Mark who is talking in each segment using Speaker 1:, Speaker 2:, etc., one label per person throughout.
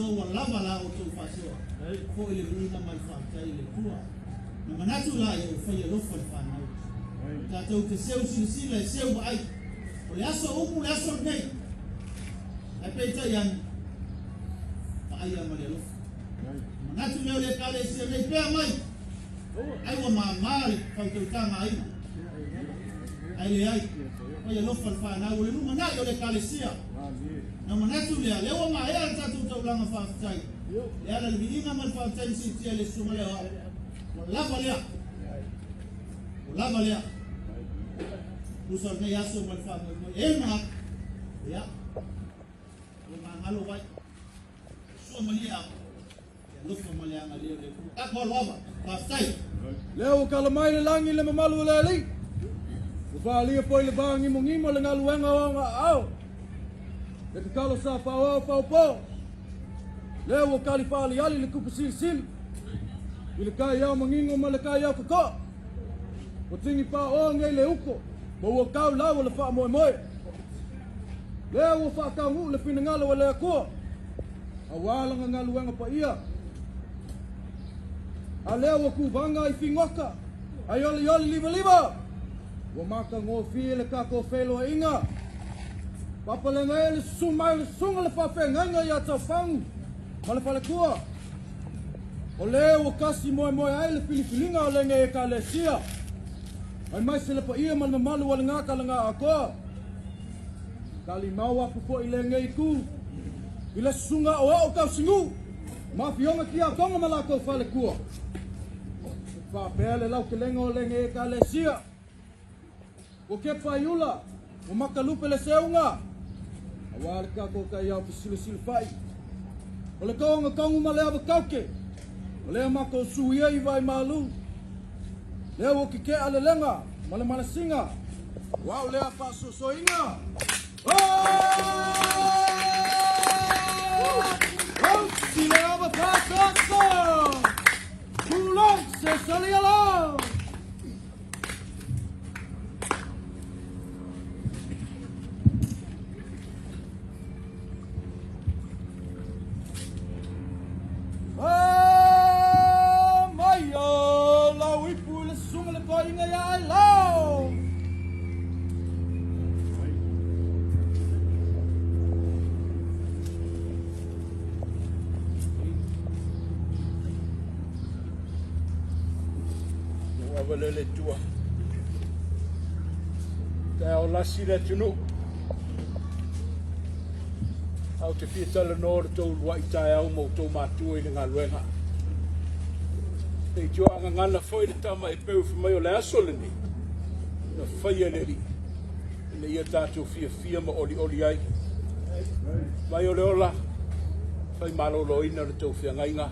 Speaker 1: Lava la o tu faso, ko ile ni na mai fa tai le tua. Na manatu la yo fa ye lo fa fa na. Ta tu te seu si le seu ai. O le aso o le aso nei. Ai pe ta yan. Fa ai ma le lo. Manatu le kale si le pe mai. Ai wa ma mari fa tu ta mai. Ai le ai. Fa ye lo fa na o le nu mana yo le kale sia. Na manatu le o ma era tatu tau langa whaafitai. Le ala le viringa man whaafitai si tia le suma le hoa. O lava lea. O lava lea. Usar nei aso man whaafitai. E maa. Lea. O maa ngalo wai. Suma lea. E lufa ma lea ngalea le ku. Ako lava. Whaafitai.
Speaker 2: Leo kalamai le langi le mamalu le li. Uwhaalia poi le bangi mo ngimo le ngaluenga o nga au. Le te kalo sa pao po. Leo o kali pali ali le kupu sil. Ile kai au mangingo ma le kai au kako. O tingi pa o ngai le uko. Mo o kau lau le wha moe. Leo o wha kaungu le pina ngalo wa le akua. Awalanga ngaluanga pa ia. A leo o kuvanga I fingoka. Ayoli liba. Wa maka ngō fie le kako whelo inga. Papa le ngai le sunga le whawhenga ia tau whangu. Ma le whale kua. O leo o kasi moe ai le pilipilinga o le ngai e ka le sia. Ai mai se le pa ia man malu wa le ngaka le ngā akoa. Kali maua pupo I le ngai ku. I le sunga o kau singu. Ma fionga ki a konga ma la kou whale kua. Whapea le lau ke lenga o le ngai e ka le sia. O ke whaiula. O makalupe le seunga. Awale kako kai au ki silu fai. O le kaunga kaungu ma le awa kauke. O lea mako suia I vai malu. Lea o ki ke ale lenga. Ma le manasinga. Wau lea pa sosoinga. Oh, si le awa pa kako. Kulong se sali alo.
Speaker 3: Le tua. Te o lasi le tunu. Au te whietala nōra tau wai tae au mo tau mātua I le ngā luenga. Te tua anga ngana whai le tama e peu whamai o le aso le ni. Na whaia le ri. Ina ia tātou fia ma oli ai. Mai o le ola. Whai malolo ina le tau whiangainga.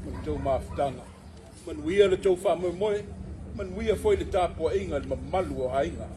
Speaker 3: Ma le tau mawhitanga. Manuia le tau wha moe. Man wia foi le tapo inga ma malu o ainga.